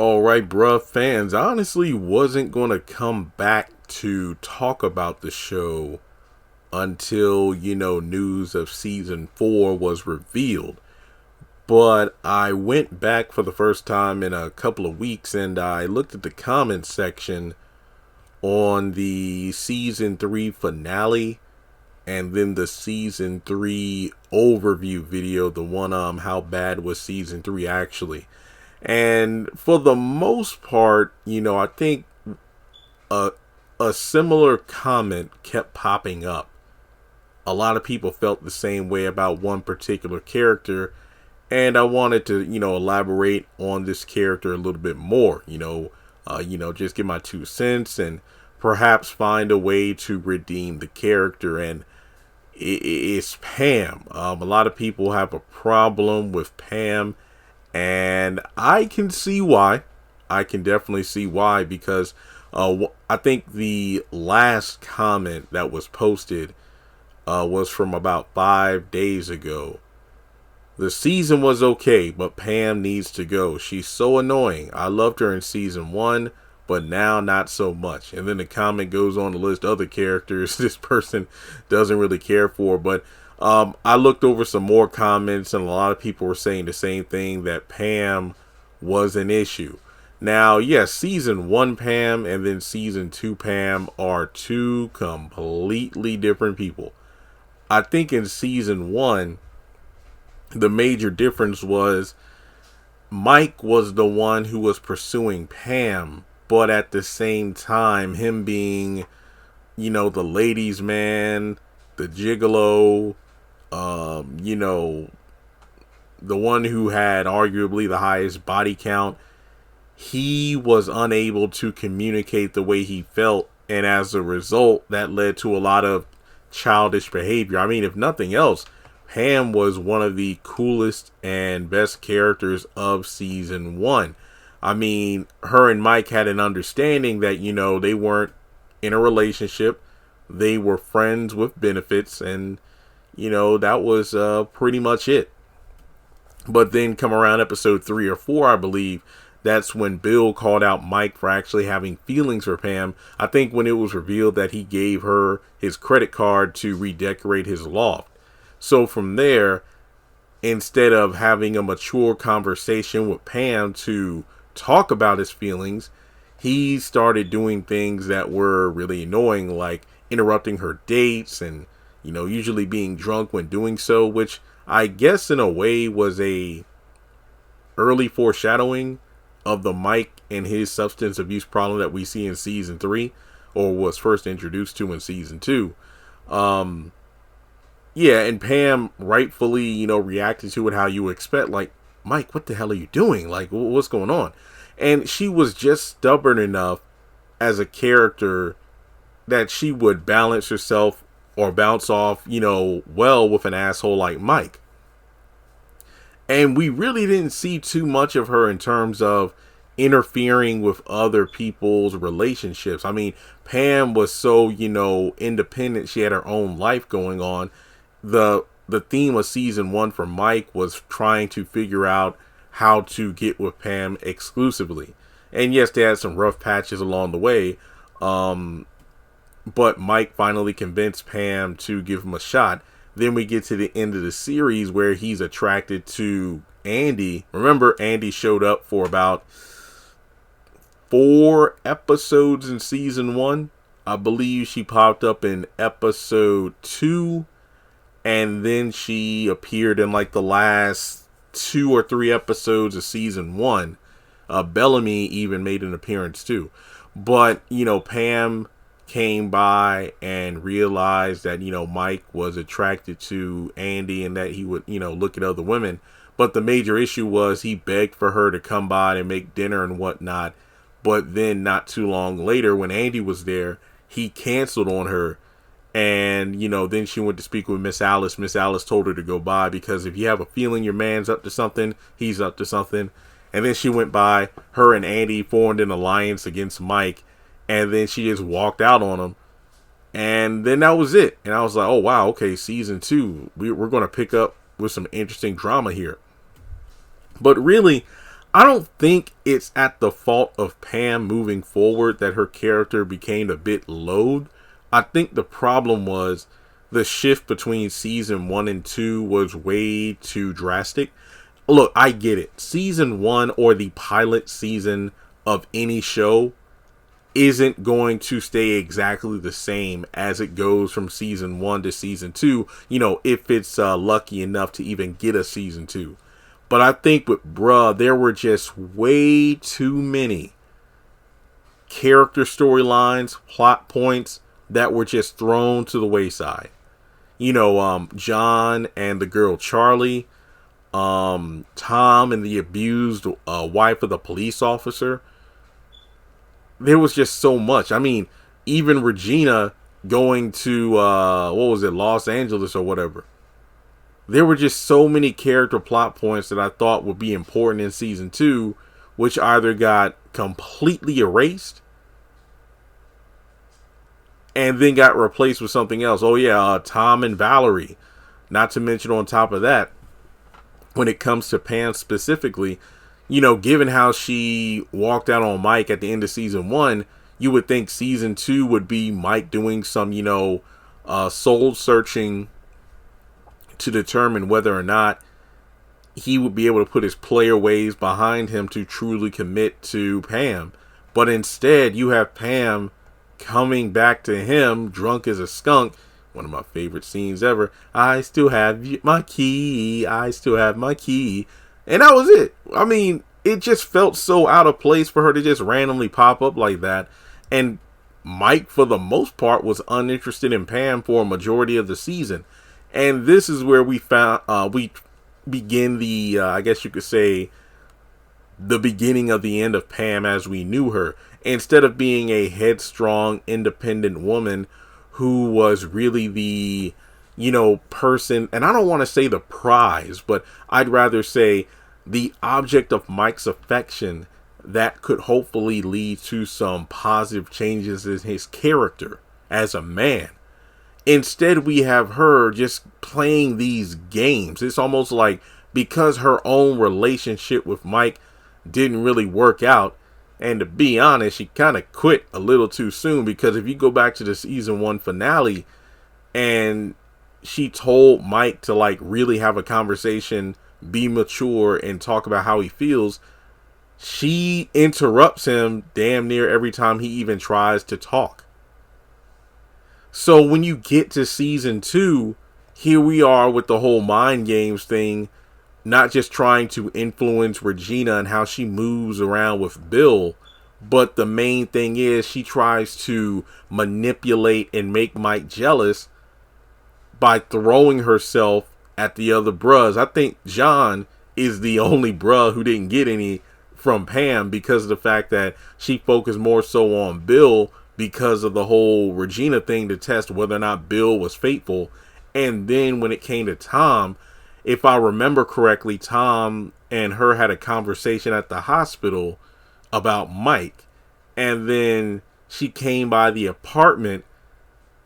All right, bruh, fans. I honestly wasn't going to come back to talk about the show until, news of season 4 was revealed. But I went back for the first time in a couple of weeks and I looked at the comments section on the season 3 finale and then the season 3 overview video, the one how bad was season 3 actually. And for the most part, I think a similar comment kept popping up. A lot of people felt the same way about one particular character, and I wanted to, elaborate on this character a little bit more. Just give my 2 cents and perhaps find a way to redeem the character. And it's Pam. A lot of people have a problem with Pam. And I can see why. I can definitely see why, because I think the last comment that was posted was from about 5 days ago. The season was okay, but Pam needs to go. She's so annoying. I loved her in season 1, but now not so much. And then the comment goes on to list other characters this person doesn't really care for, but I looked over some more comments and a lot of people were saying the same thing, that Pam was an issue. Now, yes, season 1 Pam and then season 2 Pam are two completely different people. I think in season 1, the major difference was Mike was the one who was pursuing Pam, but at the same time, him being, the ladies' man, the gigolo, the one who had arguably the highest body count, he was unable to communicate the way he felt. And as a result, that led to a lot of childish behavior. I mean, if nothing else, Pam was one of the coolest and best characters of season 1. I mean, her and Mike had an understanding that, they weren't in a relationship. They were friends with benefits, and that was pretty much it. But then come around episode 3 or 4, I believe, that's when Bill called out Mike for actually having feelings for Pam. I think when it was revealed that he gave her his credit card to redecorate his loft. So from there, instead of having a mature conversation with Pam to talk about his feelings, he started doing things that were really annoying, like interrupting her dates and usually being drunk when doing so, which I guess in a way was a early foreshadowing of the Mike and his substance abuse problem that we see in season 3, or was first introduced to in season 2. Yeah, and Pam rightfully, reacted to it how you would expect, like, Mike, what the hell are you doing? Like, what's going on? And she was just stubborn enough as a character that she would balance herself or bounce off, well with an asshole like Mike. And we really didn't see too much of her in terms of interfering with other people's relationships. I mean, Pam was so, independent. She had her own life going on. The theme of season 1 for Mike was trying to figure out how to get with Pam exclusively. And yes, they had some rough patches along the way. But Mike finally convinced Pam to give him a shot. Then we get to the end of the series where he's attracted to Andy. Remember, Andy showed up for about 4 episodes in season 1. I believe she popped up in episode 2. And then she appeared in like the last 2 or 3 episodes of season 1. Bellamy even made an appearance too. But, Pam came by and realized that, Mike was attracted to Andy and that he would, look at other women. But the major issue was he begged for her to come by and make dinner and whatnot. But then not too long later, when Andy was there, he canceled on her. And, then she went to speak with Miss Alice. Miss Alice told her to go by because if you have a feeling your man's up to something, he's up to something. And then she went by. Her and Andy formed an alliance against Mike. And then she just walked out on him. And then that was it. And I was like, oh, wow, okay, season 2. We're going to pick up with some interesting drama here. But really, I don't think it's at the fault of Pam moving forward that her character became a bit loathed. I think the problem was the shift between season 1 and 2 was way too drastic. Look, I get it. Season 1 or the pilot season of any show isn't going to stay exactly the same as it goes from season 1 to season 2, if it's lucky enough to even get a season 2. But I think with there were just way too many character storylines, plot points that were just thrown to the wayside. John and the girl Charlie, Tom and the abused wife of the police officer. There was just so much. I mean, even Regina going to, Los Angeles or whatever. There were just so many character plot points that I thought would be important in season 2, which either got completely erased and then got replaced with something else. Tom and Valerie. Not to mention on top of that, when it comes to Pam specifically, given how she walked out on Mike at the end of season 1, you would think season 2 would be Mike doing some, soul searching to determine whether or not he would be able to put his player ways behind him to truly commit to Pam. But instead, you have Pam coming back to him drunk as a skunk. One of my favorite scenes ever. I still have my key. I still have my key. And that was it. I mean, it just felt so out of place for her to just randomly pop up like that. And Mike, for the most part, was uninterested in Pam for a majority of the season. And this is where we begin the, I guess you could say, the beginning of the end of Pam as we knew her. Instead of being a headstrong, independent woman who was really the, person, and I don't want to say the prize, but I'd rather say the object of Mike's affection that could hopefully lead to some positive changes in his character as a man. Instead, we have her just playing these games. It's almost like because her own relationship with Mike didn't really work out, and to be honest, she kind of quit a little too soon, because if you go back to the season 1 finale and she told Mike to really have a conversation, be mature, and talk about how he feels, she interrupts him damn near every time he even tries to talk. So when you get to season 2, here we are with the whole mind games thing, not just trying to influence Regina and how she moves around with Bill, but the main thing is she tries to manipulate and make Mike jealous by throwing herself at the other bros. I think John is the only bruh who didn't get any from Pam because of the fact that she focused more so on Bill because of the whole Regina thing to test whether or not Bill was faithful. And then when it came to Tom, if I remember correctly, Tom and her had a conversation at the hospital about Mike. And then she came by the apartment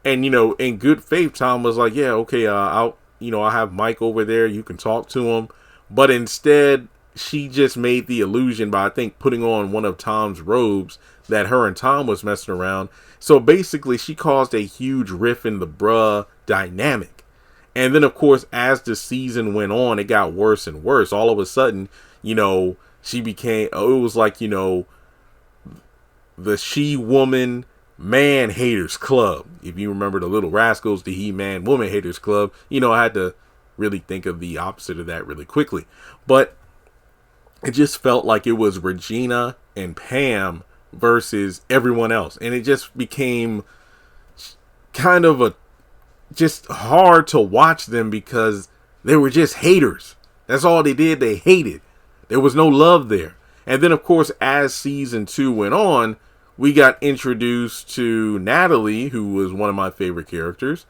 and, in good faith, Tom was like, yeah, okay, I'll have Mike over there. You can talk to him. But instead, she just made the illusion by, I think, putting on one of Tom's robes that her and Tom was messing around. So basically, she caused a huge rift in the bruh dynamic. And then, of course, as the season went on, it got worse and worse. All of a sudden, she became, it was like, the she-woman man haters club. If you remember the Little Rascals, the He-Man woman haters club, I had to really think of the opposite of that really quickly. But it just felt like it was Regina and Pam versus everyone else. And it just became kind of just hard to watch them because they were just haters. That's all they did. They hated. There was no love there. And then, of course, as season 2 went on, we got introduced to Natalie, who was one of my favorite characters.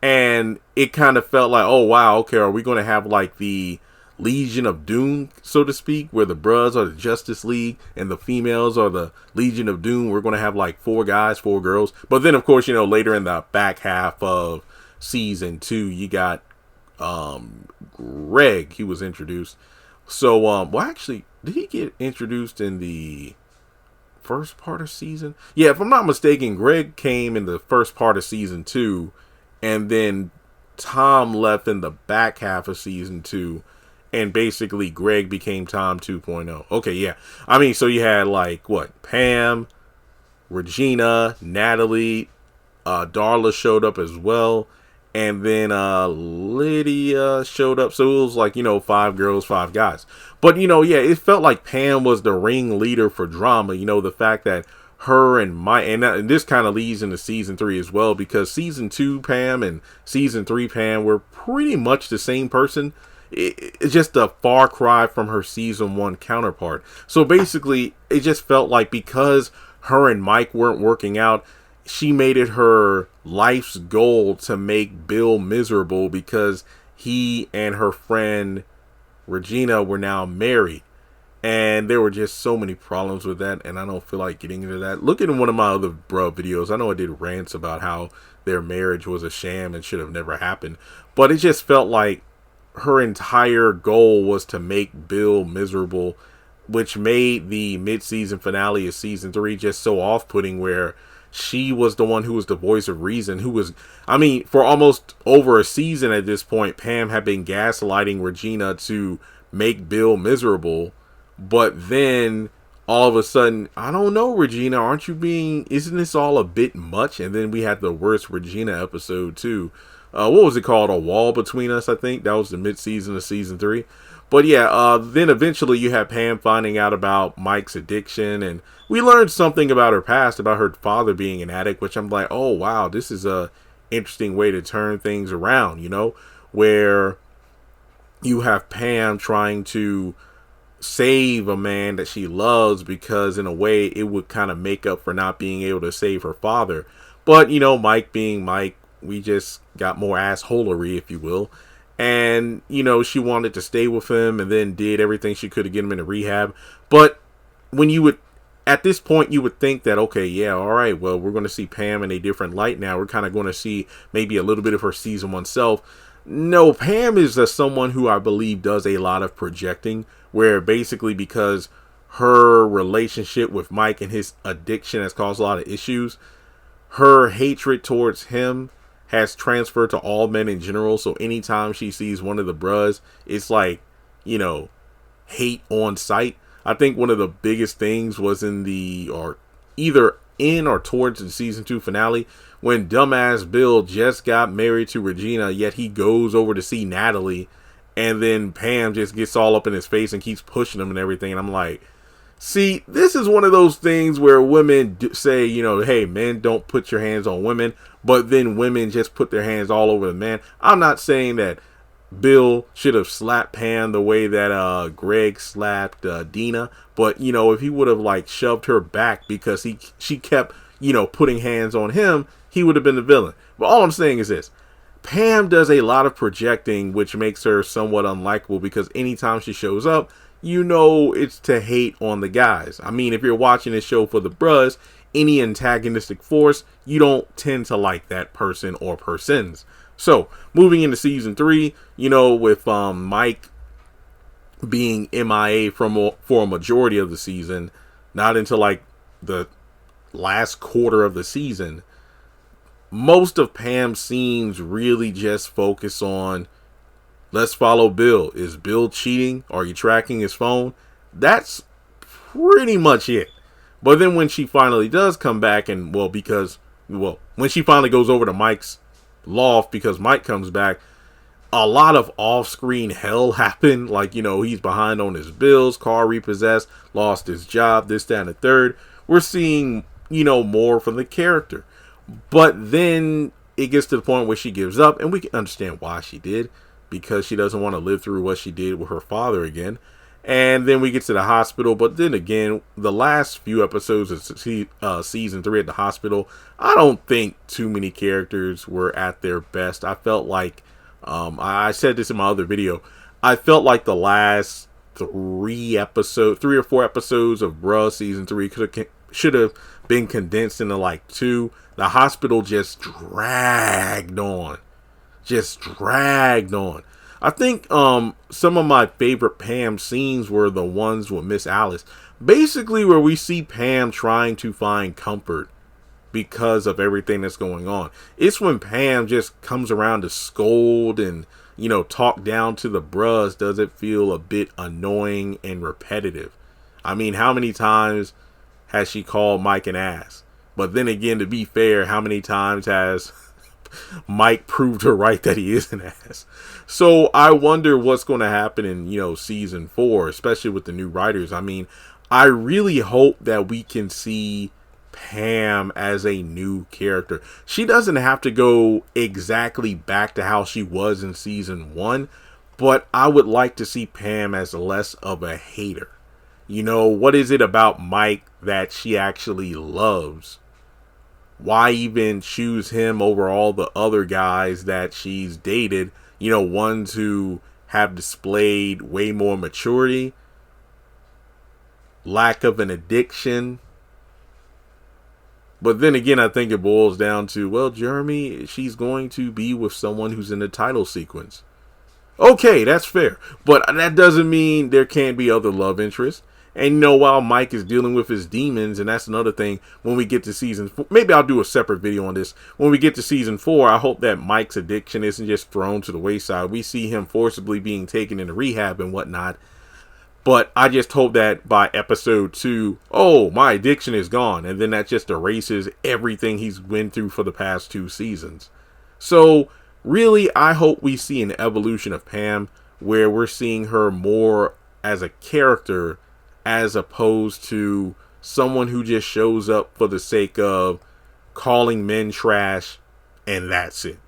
And it kind of felt like, oh, wow, okay, are we going to have the Legion of Doom, so to speak, where the bros are the Justice League and the females are the Legion of Doom? We're going to have 4 guys, 4 girls. But then, of course, later in the back half of season 2, you got Greg. He was introduced. So, did he get introduced in the first part of season? Yeah, if I'm not mistaken, Greg came in the first part of season 2, and then Tom left in the back half of season 2, and basically Greg became Tom 2.0. Okay, yeah. I mean, so you had like what? Pam, Regina, Natalie, Darla showed up as well, and then Lydia showed up. So it was like, 5 girls, 5 guys. But yeah, it felt like Pam was the ringleader for drama. The fact that her and Mike, and this kind of leads into season 3 as well, because season 2 Pam and season 3 Pam were pretty much the same person. It's just a far cry from her season 1 counterpart. So basically, it just felt like because her and Mike weren't working out, she made it her life's goal to make Bill miserable, because he and her friend Regina were now married. And there were just so many problems with that, and I don't feel like getting into that. Look at one of my other bro videos. I know I did rants about how their marriage was a sham and should have never happened. But it just felt like her entire goal was to make Bill miserable, which made the mid-season finale of season 3 just so off-putting, where she was the one who was the voice of reason, for almost over a season at this point, Pam had been gaslighting Regina to make Bill miserable. But then all of a sudden, I don't know, Regina, isn't this all a bit much? And then we had the worst Regina episode too. What was it called? A Wall Between Us, I think. That was the mid-season of season 3. But yeah, then eventually you have Pam finding out about Mike's addiction, and we learned something about her past, about her father being an addict, which I'm like, oh wow, this is a interesting way to turn things around, where you have Pam trying to save a man that she loves, because in a way it would kind of make up for not being able to save her father. But Mike being Mike, we just got more assholery, if you will. And she wanted to stay with him, and then did everything she could to get him into rehab. But at this point you would think that, okay, yeah, all right, well, we're going to see Pam in a different light now. We're kind of going to see maybe a little bit of her season 1 self. No, Pam is someone who I believe does a lot of projecting, where basically because her relationship with Mike and his addiction has caused a lot of issues, her hatred towards him has transferred to all men in general. So anytime she sees one of the bros, it's like, hate on sight. I think one of the biggest things was either in or towards the season 2 finale, when dumbass Bill just got married to Regina, yet he goes over to see Natalie, and then Pam just gets all up in his face and keeps pushing him and everything. And I'm like, see, this is one of those things where women say, hey, men, don't put your hands on women, but then women just put their hands all over the man. I'm not saying that Bill should have slapped Pam the way that Greg slapped Dina, but if he would have shoved her back because she kept putting hands on him, he would have been the villain. But all I'm saying is this: Pam does a lot of projecting, which makes her somewhat unlikable, because anytime she shows up, it's to hate on the guys. I mean, if you're watching this show for the bros, any antagonistic force, you don't tend to like that person or persons. So, moving into season 3, with Mike being MIA for a majority of the season, not until the last quarter of the season, most of Pam's scenes really just focus on, let's follow Bill. Is Bill cheating? Are you tracking his phone? That's pretty much it. But then when she finally does come back, and when she finally goes over to Mike's loft because Mike comes back, a lot of off-screen hell happened. He's behind on his bills, car repossessed, lost his job, this, that, and the third. We're seeing, more from the character. But then it gets to the point where she gives up, and we can understand why she did, because she doesn't want to live through what she did with her father again. And then we get to the hospital. But then again, the last few episodes of season 3 at the hospital, I don't think too many characters were at their best. I felt like, I said this in my other video, I felt like the last 3 or 4 episodes of Bruh season 3 should have been condensed into 2. The hospital just dragged on. I think some of my favorite Pam scenes were the ones with Miss Alice. Basically where we see Pam trying to find comfort because of everything that's going on. It's when Pam just comes around to scold and, talk down to the bros. Does it feel a bit annoying and repetitive? I mean, how many times has she called Mike an ass? But then again, to be fair, how many times has Mike proved her right that he is an ass? So I wonder what's going to happen in, season 4, especially with the new writers. I mean, I really hope that we can see Pam as a new character. She doesn't have to go exactly back to how she was in season 1, but I would like to see Pam as less of a hater. What is it about Mike that she actually loves? Why even choose him over all the other guys that she's dated? Ones who have displayed way more maturity, lack of an addiction. But then again, I think it boils down to, well, Jeremy, she's going to be with someone who's in the title sequence. Okay, that's fair. But that doesn't mean there can't be other love interests. And while Mike is dealing with his demons, and that's another thing, when we get to season 4, maybe I'll do a separate video on this. When we get to season 4, I hope that Mike's addiction isn't just thrown to the wayside. We see him forcibly being taken into rehab and whatnot. But I just hope that by episode 2, oh, my addiction is gone. And then that just erases everything he's been through for the past 2 seasons. So really, I hope we see an evolution of Pam where we're seeing her more as a character as opposed to someone who just shows up for the sake of calling men trash and that's it.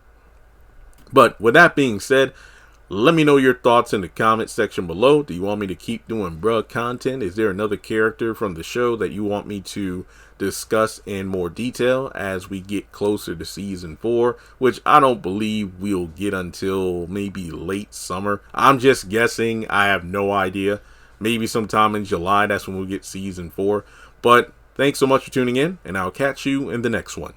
But with that being said, let me know your thoughts in the comment section below. Do you want me to keep doing bruh content? Is there another character from the show that you want me to discuss in more detail as we get closer to season 4, which I don't believe we'll get until maybe late summer. I'm just guessing. I have no idea. Maybe sometime in July, that's when we'll get season 4. But thanks so much for tuning in, and I'll catch you in the next one.